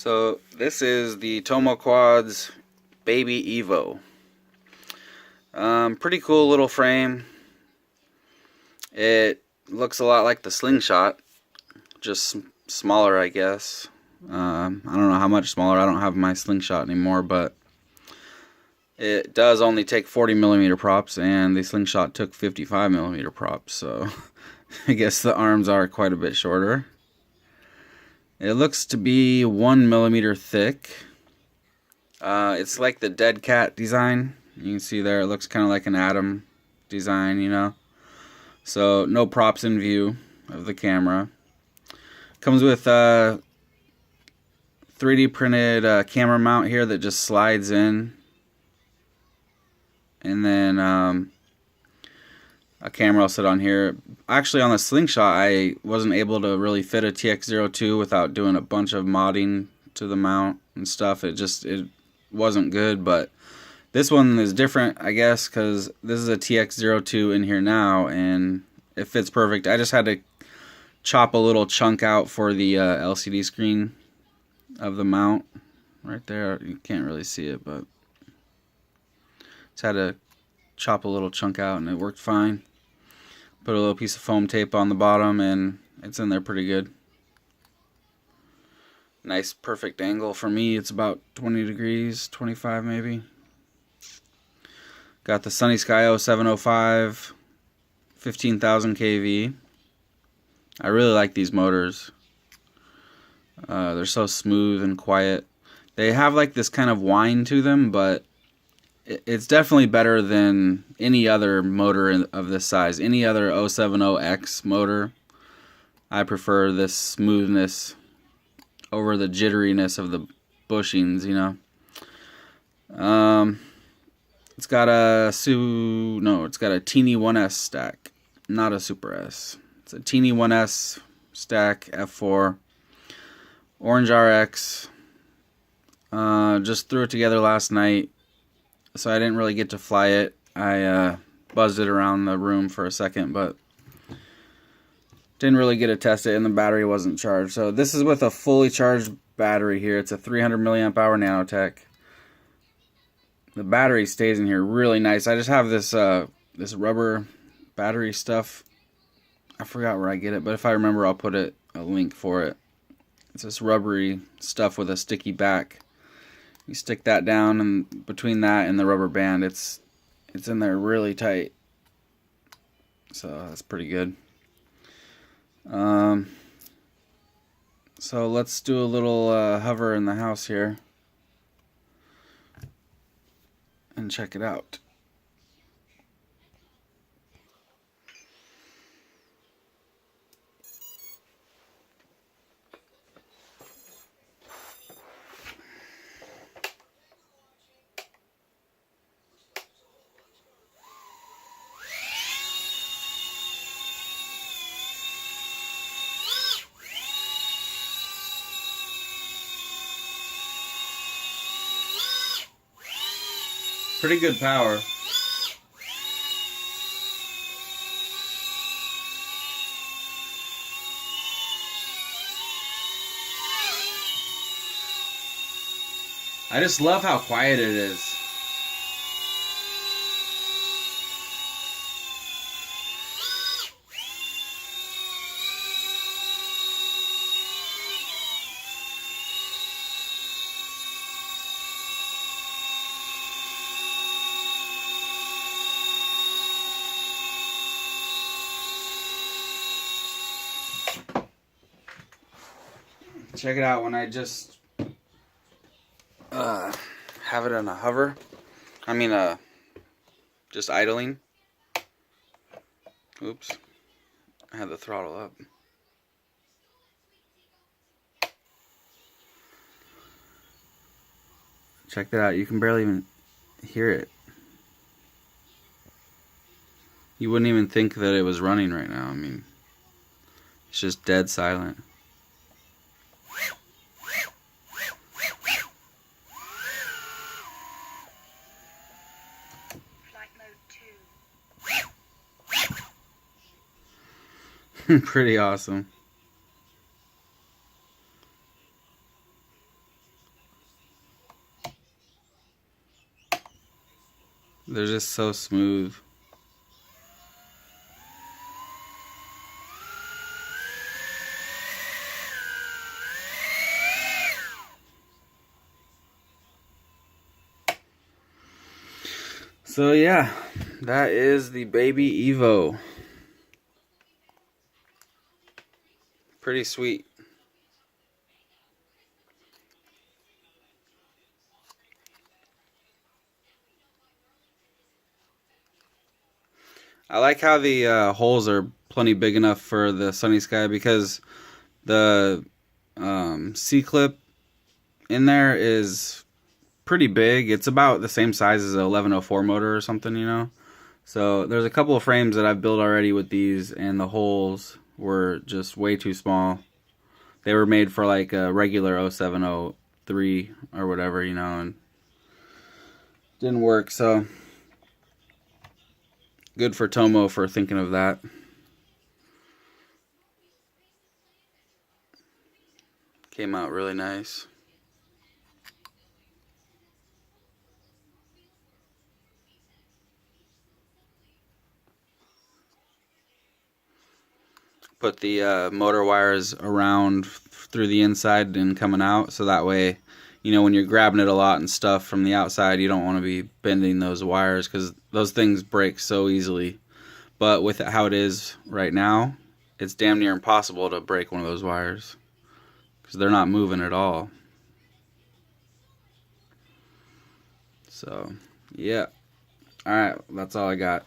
So this is the Tomoquads Baby Evo. Pretty cool little frame. It looks a lot like the Slingshot, just smaller, I guess. I don't know how much smaller. I don't have my Slingshot anymore, but it does only take 40mm props, and the Slingshot took 55mm props, so I guess the arms are quite a bit shorter. It looks to be 1mm thick. It's like the Dead Cat design. You can see there it looks kind of like an atom design, you know. So no props in view of the camera. Comes with 3D printed camera mount here that just slides in. And then a camera will sit on here. Actually, on the Slingshot, I wasn't able to really fit a TX02 without doing a bunch of modding to the mount and stuff. It wasn't good, but this one is different, I guess, because this is a TX02 in here now, and it fits perfect. I just had to chop a little chunk out for the LCD screen of the mount right there. You can't really see it, but just had to chop a little chunk out, and it worked fine. Put a little piece of foam tape on the bottom, and it's in there pretty good. Nice perfect angle. For me, it's about 20 degrees, 25 maybe. Got the Sunny Sky 0705, 15,000 kV. I really like these motors. They're so smooth and quiet. They have like this kind of whine to them, but it's definitely better than any other motor of this size. Any other 070X motor, I prefer this smoothness over the jitteriness of the bushings, you know. It's got a Teeny 1S stack, not a Super S. It's a Teeny 1S stack F4, Orange RX. Just threw it together last night, so I didn't really get to fly it. I buzzed it around the room for a second, but didn't really get to test it, and the battery wasn't charged. So this is with a fully charged battery here. It's a 300 milliamp hour Nanotech. The battery stays in here really nice. I just have this this rubber battery stuff. I forgot where I get it, but if I remember, I'll put a link for it. It's this rubbery stuff with a sticky back. You stick that down, and between that and the rubber band, it's in there really tight. So that's pretty good. So let's do a little hover in the house here and check it out. Pretty good power. I just love how quiet it is. Check it out when I just have it on a hover. I mean, just idling. Oops, I had the throttle up. Check that out. You can barely even hear it. You wouldn't even think that it was running right now. I mean, it's just dead silent. Pretty awesome. They're just so smooth. So yeah, that is the Baby Evo. Pretty sweet. I like how the holes are plenty big enough for the Sunny Sky, because the C-clip in there is pretty big. It's about the same size as a 1104 motor or something, you know. So there's a couple of frames that I've built already with these, and the holes were just way too small. They were made for like a regular 0703 or whatever, you know, and didn't work. So good for Tomo for thinking of that. Came out really nice. Put the motor wires around through the inside and coming out, so that way, you know, when you're grabbing it a lot and stuff from the outside, you don't want to be bending those wires, because those things break so easily. But with how it is right now, it's damn near impossible to break one of those wires, because they're not moving at all. So, yeah. Alright, that's all I got.